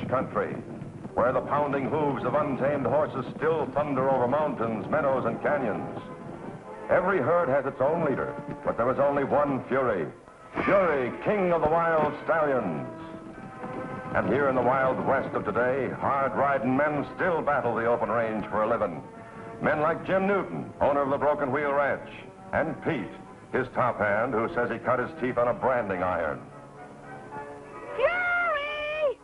range country, where the pounding hooves of untamed horses still thunder over mountains, meadows, and canyons. Every herd has its own leader, but there is only one Fury. Fury, king of the wild stallions. And here in the wild west of today, hard-riding men still battle the open range for a living. Men like Jim Newton, owner of the Broken Wheel Ranch, and Pete, his top hand, who says he cut his teeth on a branding iron. Fury!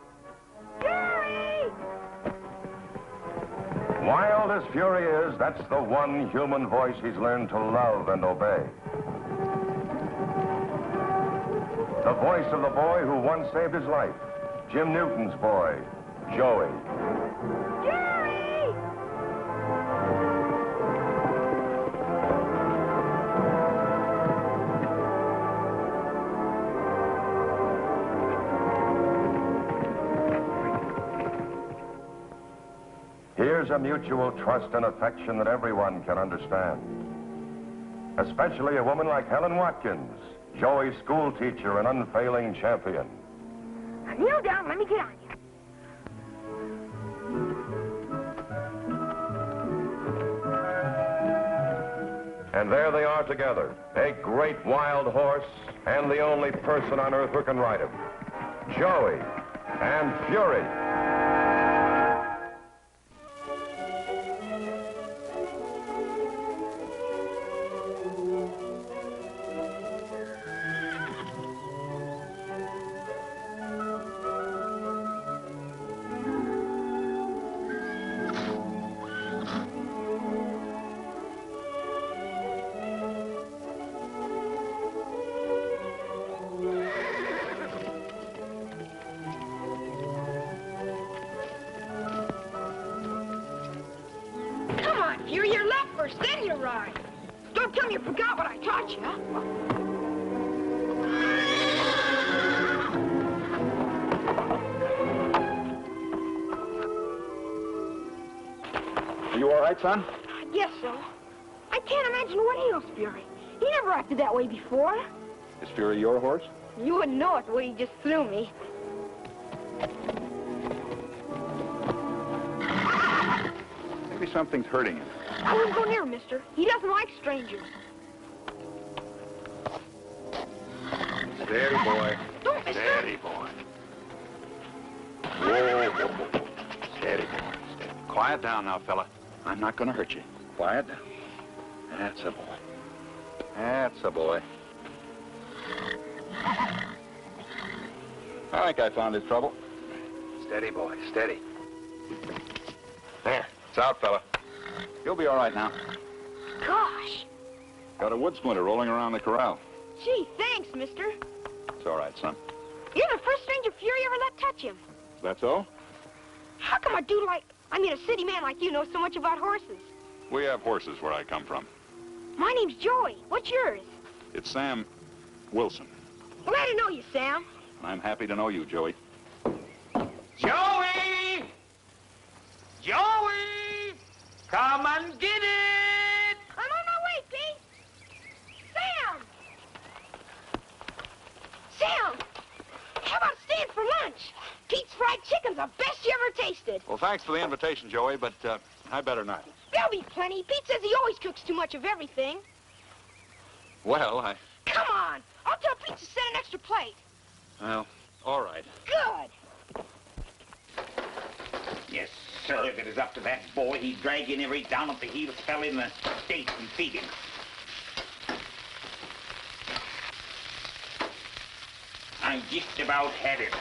Fury! Wild as Fury is, that's the one human voice he's learned to love and obey. The voice of the boy who once saved his life, Jim Newton's boy, Joey. Fury! Here's a mutual trust and affection that everyone can understand. Especially a woman like Helen Watkins, Joey's school teacher and unfailing champion. Now kneel down, let me get on you. And there they are together, a great wild horse and the only person on earth who can ride him. Joey and Fury. Fury, you're left first, then you ride. Don't tell me you forgot what I taught you. Are you all right, son? I guess so. I can't imagine what ails Fury. He never acted that way before. Is Fury your horse? You wouldn't know it the way he just threw me. Maybe something's hurting him. I wouldn't go near him, mister. He doesn't like strangers. Steady, boy. Don't, mister. Steady, boy. Whoa, whoa, whoa. Steady, boy. Steady. Quiet down now, fella. I'm not going to hurt you. Quiet down. That's a boy. That's a boy. I think I found his trouble. Steady, boy. Steady. There. It's out, fella. You'll be all right now. Gosh. Got a wood splinter rolling around the corral. Gee, thanks, mister. It's all right, son. You're the first stranger Fury ever let touch him. That's all? How come a city man like you knows so much about horses? We have horses where I come from. My name's Joey. What's yours? It's Sam Wilson. Glad to know you, Sam. I'm happy to know you, Joey. Joey! Joey! Come and get it! I'm on my way, Pete. Sam! Sam! How about staying for lunch? Pete's fried chicken's the best you ever tasted. Well, thanks for the invitation, Joey, but I better not. There'll be plenty. Pete says he always cooks too much of everything. Well, Come on. I'll tell Pete to send an extra plate. Well, all right. Good. Yes, sir, if it is up to that boy, he'd drag in every down at the heels fella in the state and feed him. I just about had it.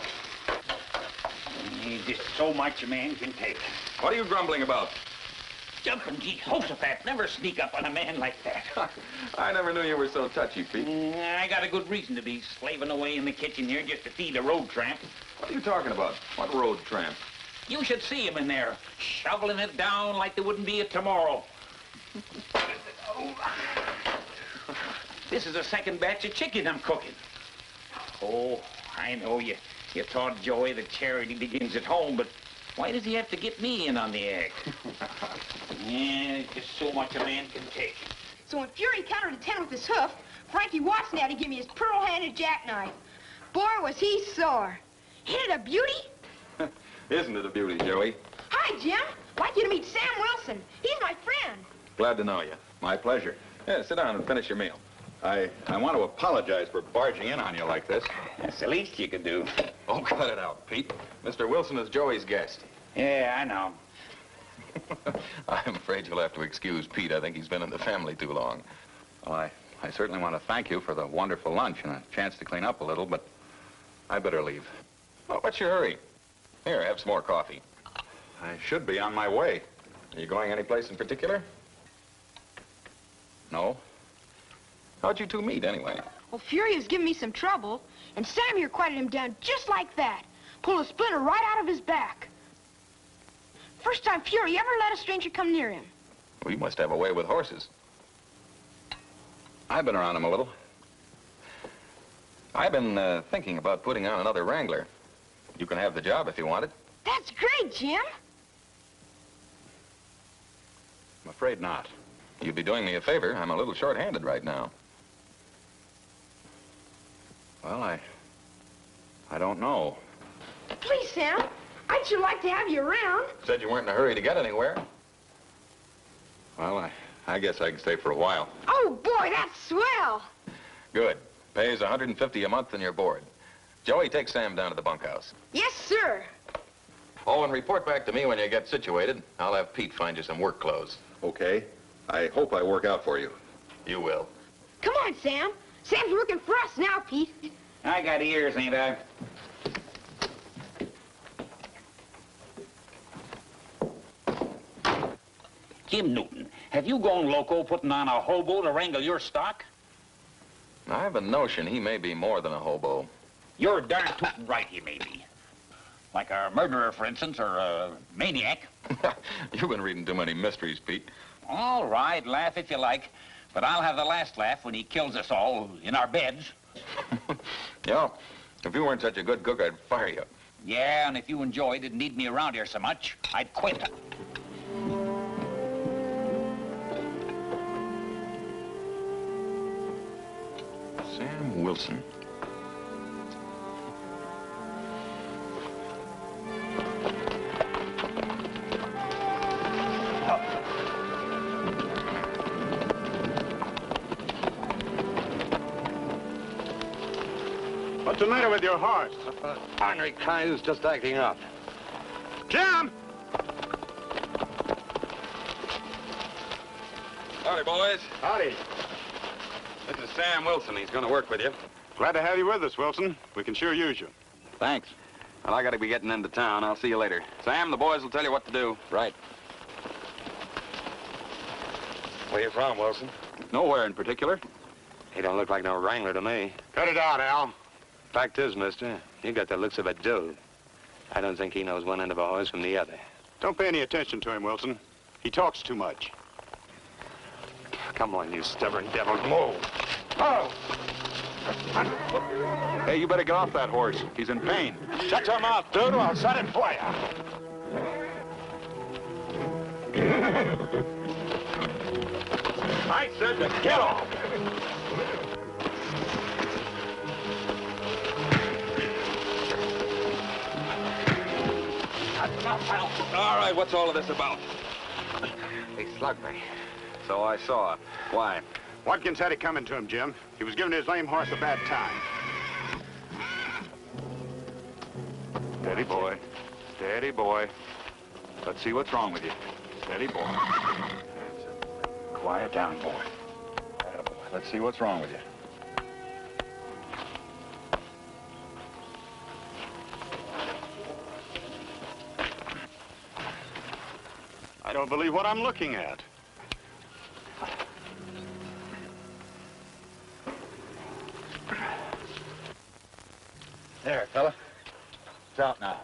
There's just so much a man can take. What are you grumbling about? Jumping Jehoshaphat, never sneak up on a man like that. I never knew you were so touchy, Pete. I got a good reason to be slaving away in the kitchen here just to feed a road tramp. What are you talking about? What road tramp? You should see him in there, shoveling it down like there wouldn't be a tomorrow. This is the second batch of chicken I'm cooking. Oh, I know you taught Joey that charity begins at home, but why does he have to get me in on the act? Yeah, there's just so much a man can take. So when Fury countered a 10 with his hoof, Frankie Watson had to give me his pearl-handed jackknife. Boy, was he sore. Ain't it a beauty? Isn't it a beauty, Joey? Hi, Jim. Like you to meet Sam Wilson. He's my friend. Glad to know you. My pleasure. Yeah, sit down and finish your meal. I want to apologize for barging in on you like this. That's the least you can do. Oh, cut it out, Pete. Mr. Wilson is Joey's guest. Yeah, I know. I'm afraid you'll have to excuse Pete. I think he's been in the family too long. Well, I certainly want to thank you for the wonderful lunch and a chance to clean up a little, but I better leave. Well, what's your hurry? Here, have some more coffee. I should be on my way. Are you going anyplace in particular? No? How'd you two meet, anyway? Well, Fury was giving me some trouble, and Sam here quieted him down just like that. Pulled a splinter right out of his back. First time Fury ever let a stranger come near him. Well, you must have a way with horses. I've been around them a little. I've been thinking about putting on another wrangler. You can have the job if you want it. That's great, Jim. I'm afraid not. You'd be doing me a favor. I'm a little short-handed right now. Well, I don't know. Please, Sam. I'd sure like to have you around. Said you weren't in a hurry to get anywhere. Well, I guess I can stay for a while. Oh, boy, that's swell. Good. Pays $150 a month and you're board. Joey, take Sam down to the bunkhouse. Yes, sir. Oh, and report back to me when you get situated. I'll have Pete find you some work clothes. Okay. I hope I work out for you. You will. Come on, Sam. Sam's working for us now, Pete. I got ears, ain't I? Jim Newton, have you gone loco putting on a hobo to wrangle your stock? I have a notion he may be more than a hobo. You're darn tootin' right he may be. Like a murderer, for instance, or a maniac. You've been reading too many mysteries, Pete. All right, laugh if you like, but I'll have the last laugh when he kills us all in our beds. Yeah, if you weren't such a good cook, I'd fire you. Yeah, and if you and Joey didn't need me around here so much, I'd quit. Sam Wilson. What's the matter with your horse? Ornery kind who's just acting up. Jim! Howdy, boys. Howdy. This is Sam Wilson. He's going to work with you. Glad to have you with us, Wilson. We can sure use you. Thanks. Well, I got to be getting into town. I'll see you later. Sam, the boys will tell you what to do. Right. Where you from, Wilson? Nowhere in particular. He don't look like no wrangler to me. Cut it out, Al. Fact is, mister, you got the looks of a dude. I don't think he knows one end of a horse from the other. Don't pay any attention to him, Wilson. He talks too much. Come on, you stubborn devil. Move. Oh! Hey, you better get off that horse. He's in pain. Shut your mouth, dude, or I'll set it for you. I said to get off. All right, what's all of this about? He slugged me. So I saw. Why? Watkins had it coming to him, Jim. He was giving his lame horse a bad time. Steady, boy. Steady, boy. Let's see what's wrong with you. Steady, boy. Quiet down, boy. Attaboy. Let's see what's wrong with you. I don't believe what I'm looking at. There, fella. It's out now.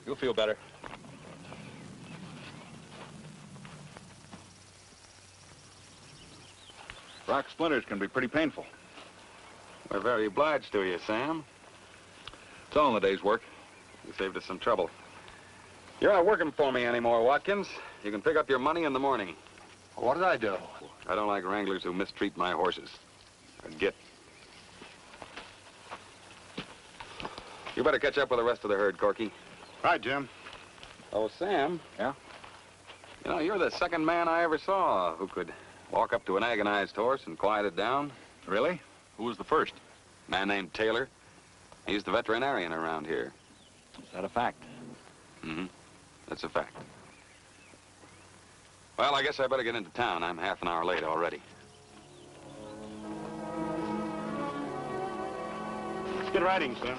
You'll feel better. Rock splinters can be pretty painful. We're very obliged to you, Sam. It's all in the day's work. You saved us some trouble. You're not working for me anymore, Watkins. You can pick up your money in the morning. What did I do? I don't like wranglers who mistreat my horses. Git. You better catch up with the rest of the herd, Corky. Right, Jim. Oh, Sam. Yeah? You know, you're the second man I ever saw who could walk up to an agonized horse and quiet it down. Really? Who was the first? A man named Taylor. He's the veterinarian around here. Is that a fact? Mm-hmm. That's a fact. Well, I guess I better get into town. I'm half an hour late already. Good riding, Sam. Yeah,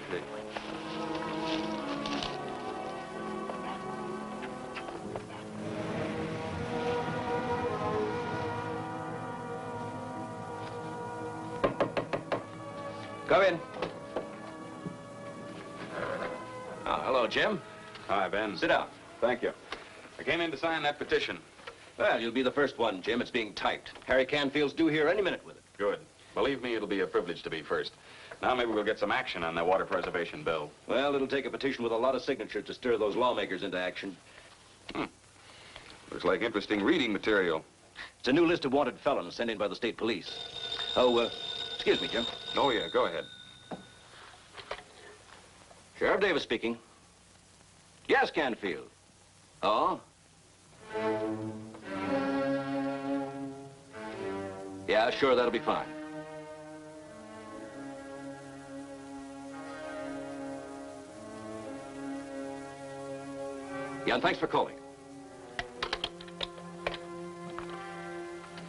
okay. Come in. Hello, Jim. Hi, Ben. Sit down. Thank you. I came in to sign that petition. Well, you'll be the first one, Jim. It's being typed. Harry Canfield's due here any minute with it. Good. Believe me, it'll be a privilege to be first. Now maybe we'll get some action on that water preservation bill. Well, it'll take a petition with a lot of signatures to stir those lawmakers into action. Looks like interesting reading material. It's a new list of wanted felons sent in by the state police. Oh, excuse me, Jim. Oh, yeah, go ahead. Sheriff Davis speaking. Yes, Canfield. Oh? Yeah, sure, that'll be fine. Yeah, and thanks for calling.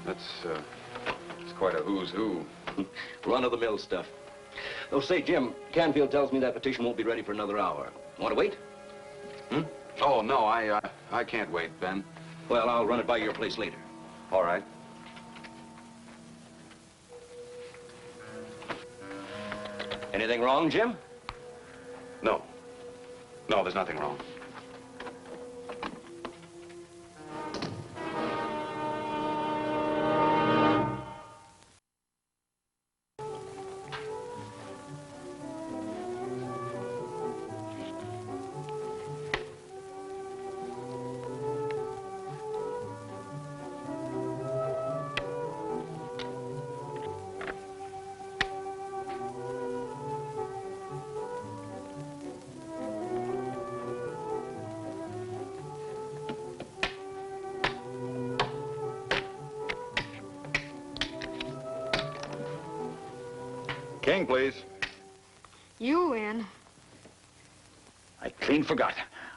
It's quite a who's who. Run-of-the-mill stuff. Oh, say, Jim, Canfield tells me that petition won't be ready for another hour. Want to wait? Oh, no, I can't wait, Ben. Well, I'll run it by your place later. All right. Anything wrong, Jim? No. No, there's nothing wrong. King, please. You win. I clean forgot.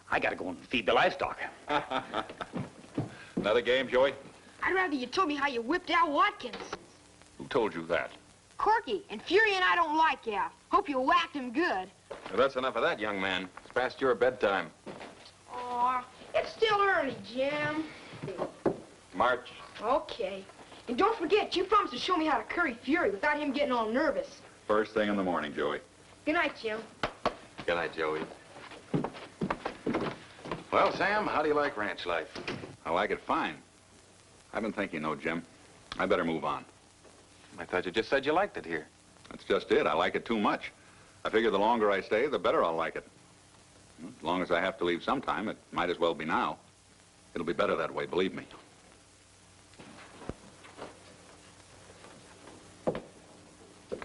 I gotta go and feed the livestock. Another game, Joey? I'd rather you told me how you whipped Al Watkins. Who told you that? Corky, and Fury and I don't like Al. Hope you whacked him good. Well, that's enough of that, young man. It's past your bedtime. Aw, it's still early, Jim. March. Okay. And don't forget, you promised to show me how to curry Fury without him getting all nervous. First thing in the morning, Joey. Good night, Jim. Good night, Joey. Well, Sam, how do you like ranch life? I like it fine. I've been thinking, though, Jim. I better move on. I thought you just said you liked it here. That's just it. I like it too much. I figure the longer I stay, the better I'll like it. As long as I have to leave sometime, it might as well be now. It'll be better that way, believe me.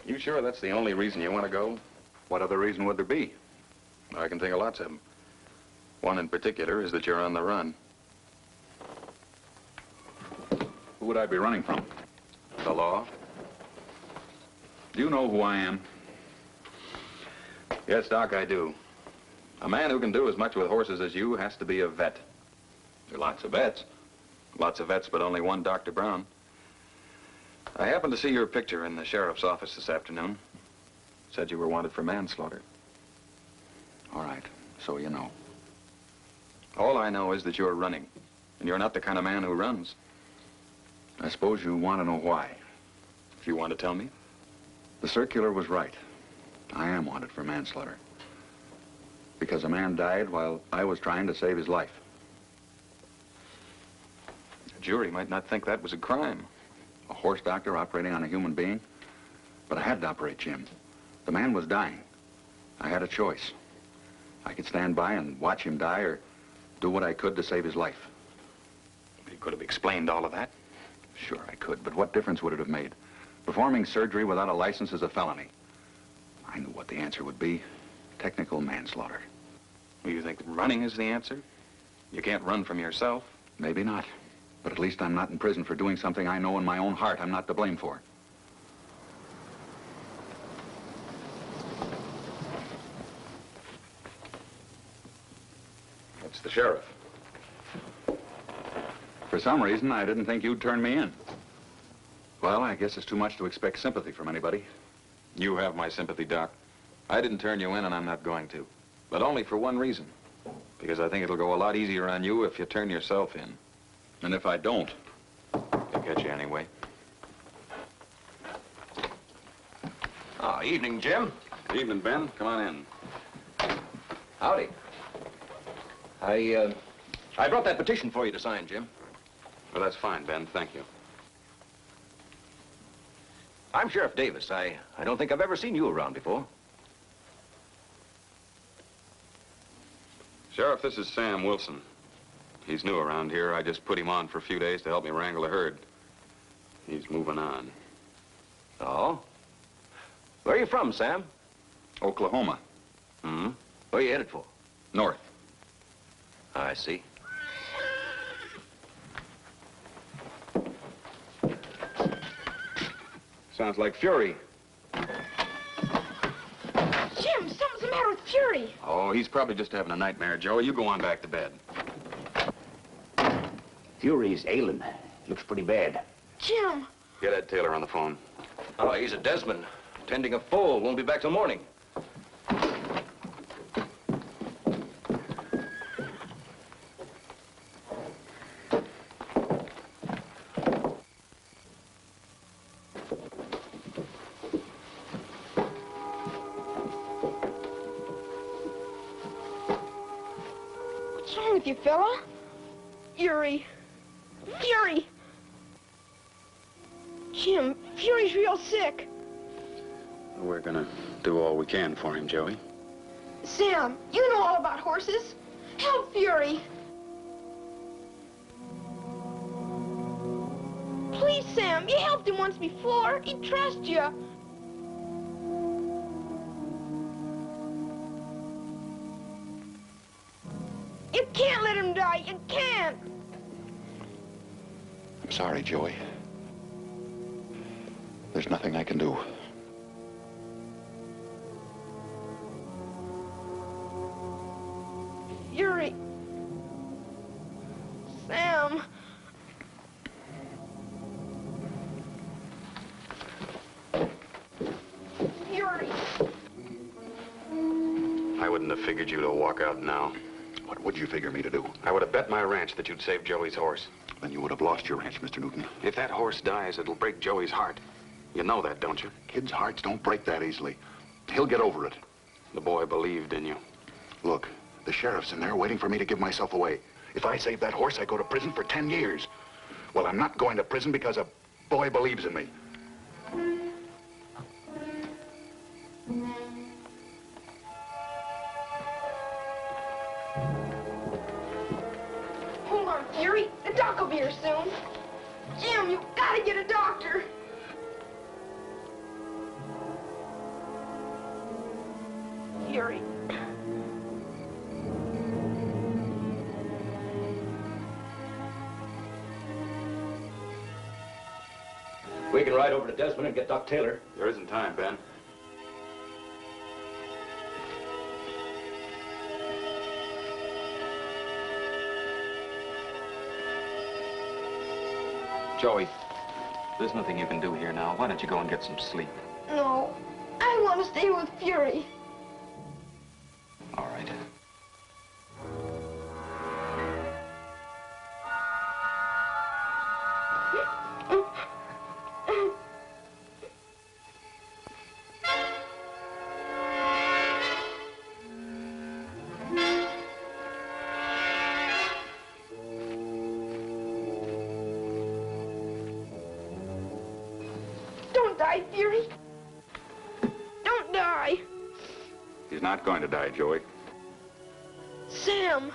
You sure that's the only reason you want to go? What other reason would there be? I can think of lots of them. One in particular is that you're on the run. Who would I be running from? The law? Do you know who I am? Yes, Doc, I do. A man who can do as much with horses as you has to be a vet. There are lots of vets. Lots of vets, but only one Dr. Brown. I happened to see your picture in the sheriff's office this afternoon. Said you were wanted for manslaughter. All right, so you know. All I know is that you're running, and you're not the kind of man who runs. I suppose you want to know why. If you want to tell me. The circular was right. I am wanted for manslaughter. Because a man died while I was trying to save his life. A jury might not think that was a crime. A horse doctor operating on a human being? But I had to operate, Jim. The man was dying. I had a choice. I could stand by and watch him die or do what I could to save his life. You could have explained all of that. Sure, I could, but what difference would it have made? Performing surgery without a license is a felony. I knew what the answer would be. Technical manslaughter. Well, you think running is the answer? You can't run from yourself? Maybe not. But at least I'm not in prison for doing something I know in my own heart I'm not to blame for. It's the sheriff. For some reason, I didn't think you'd turn me in. Well, I guess it's too much to expect sympathy from anybody. You have my sympathy, Doc. I didn't turn you in, and I'm not going to. But only for one reason. Because I think it'll go a lot easier on you if you turn yourself in. And if I don't? They'll catch you anyway. Ah, evening, Jim. Evening, Ben. Come on in. Howdy. I brought that petition for you to sign, Jim. Well, that's fine, Ben. Thank you. I'm Sheriff Davis. I don't think I've ever seen you around before. Sheriff, this is Sam Wilson. He's new around here. I just put him on for a few days to help me wrangle the herd. He's moving on. Oh? Where are you from, Sam? Oklahoma. Hmm? Where are you headed for? North. I see. Sounds like Fury. Jim, something's the matter with Fury. Oh, he's probably just having a nightmare, Joey. You go on back to bed. Fury's ailing. Looks pretty bad. Jim. Get Ed Taylor on the phone. Oh, he's at Desmond. Tending a foal. Won't be back till morning. What's wrong with you, fella? Fury. Fury! Jim, Fury's real sick. We're gonna do all we can for him, Joey. Sam, you know all about horses. Help Fury. Please, Sam, you helped him once before. He'd trust you. You can't let him die. You can't. I'm sorry, Joey. There's nothing I can do. Fury. Sam. Fury. I wouldn't have figured you to walk out now. What would you figure me to do? I would have bet my ranch that you'd save Joey's horse. Then you would have lost your ranch, Mr. Newton. If that horse dies, it'll break Joey's heart. You know that, don't you? Kids' hearts don't break that easily. He'll get over it. The boy believed in you. Look, the sheriff's in there waiting for me to give myself away. If I save that horse, I go to prison for 10 years. Well, I'm not going to prison because a boy believes in me. Hold on, Fury. The doc will be here soon. Jim, you gotta get a doctor. Fury. We can ride over to Desmond and get Doc Taylor. There isn't time, Ben. Joey, there's nothing you can do here now. Why don't you go and get some sleep? No, I want to stay with Fury. All right. Don't die, Fury. Don't die. He's not going to die, Joey. Sam.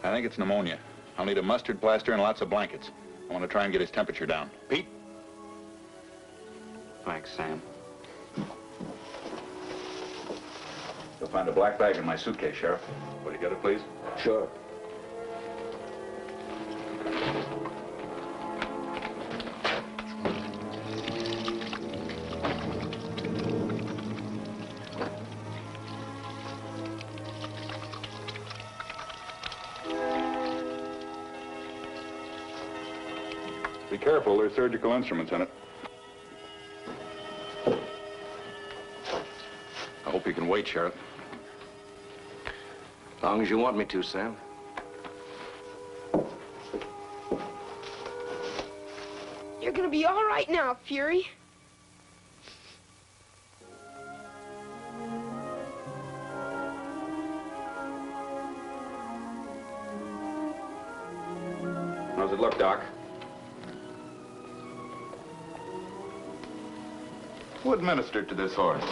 I think it's pneumonia. I'll need a mustard plaster and lots of blankets. I want to try and get his temperature down. Pete? Thanks, Sam. You'll find a black bag in my suitcase, Sheriff. Will you get it, please? Sure. Be careful, there's surgical instruments in it. I hope you can wait, Sheriff. As long as you want me to, Sam. You're gonna be all right now, Fury. How's it look, Doc? Who administered to this horse?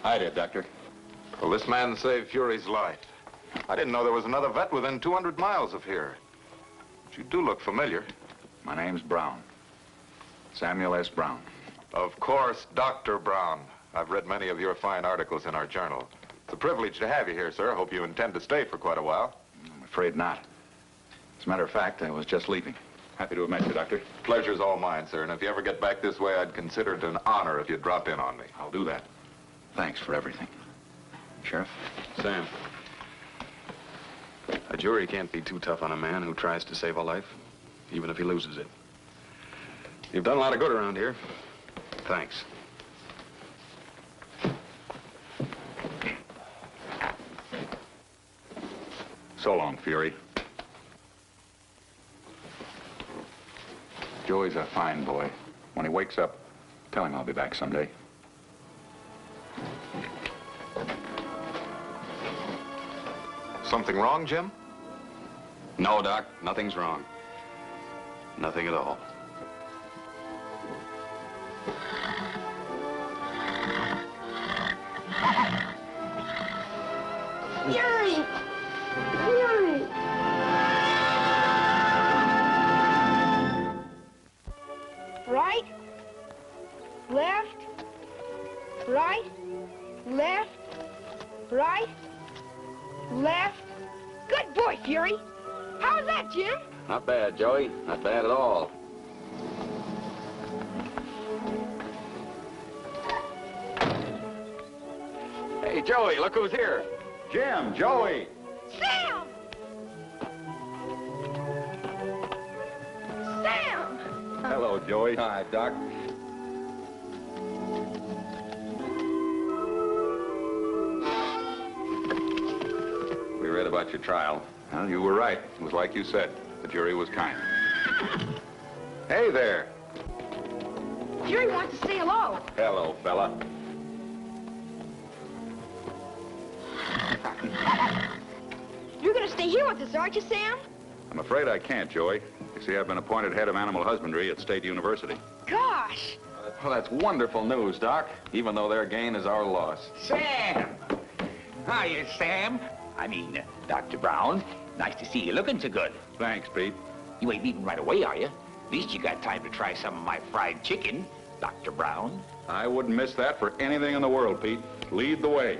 I did, Doctor. Well, this man saved Fury's life. I didn't know there was another vet within 200 miles of here. But you do look familiar. My name's Brown. Samuel S. Brown. Of course, Dr. Brown. I've read many of your fine articles in our journal. It's a privilege to have you here, sir. Hope you intend to stay for quite a while. I'm afraid not. As a matter of fact, I was just leaving. Happy to have met you, Doctor. Pleasure's all mine, sir. And if you ever get back this way, I'd consider it an honor if you'd drop in on me. I'll do that. Thanks for everything. Sheriff? Sam. A jury can't be too tough on a man who tries to save a life, even if he loses it. You've done a lot of good around here. Thanks. So long, Fury. Joey's a fine boy. When he wakes up, tell him I'll be back someday. Something wrong, Jim? No, Doc, nothing's wrong. Nothing at all. Fury! Fury! Right, left, right, left, right, left. Good boy, Fury. How was that, Jim? Not bad, Joey. Not bad at all. Hey, Joey, look who's here. Jim, Joey! Sam! Sam! Hello, Joey. Hi, Doc. We read about your trial. Well, you were right. It was like you said. The jury was kind. Hey there. Fury wants to say hello. Hello, fella. You're gonna stay here with us, aren't you, Sam? I'm afraid I can't, Joey. You see, I've been appointed head of animal husbandry at State University. Gosh. Well, that's wonderful news, Doc, even though their gain is our loss. Sam! Hiya, Sam. I mean, Dr. Brown. Nice to see you looking so good. Thanks, Pete. You ain't leaving right away, are you? At least you got time to try some of my fried chicken, Dr. Brown. I wouldn't miss that for anything in the world, Pete. Lead the way.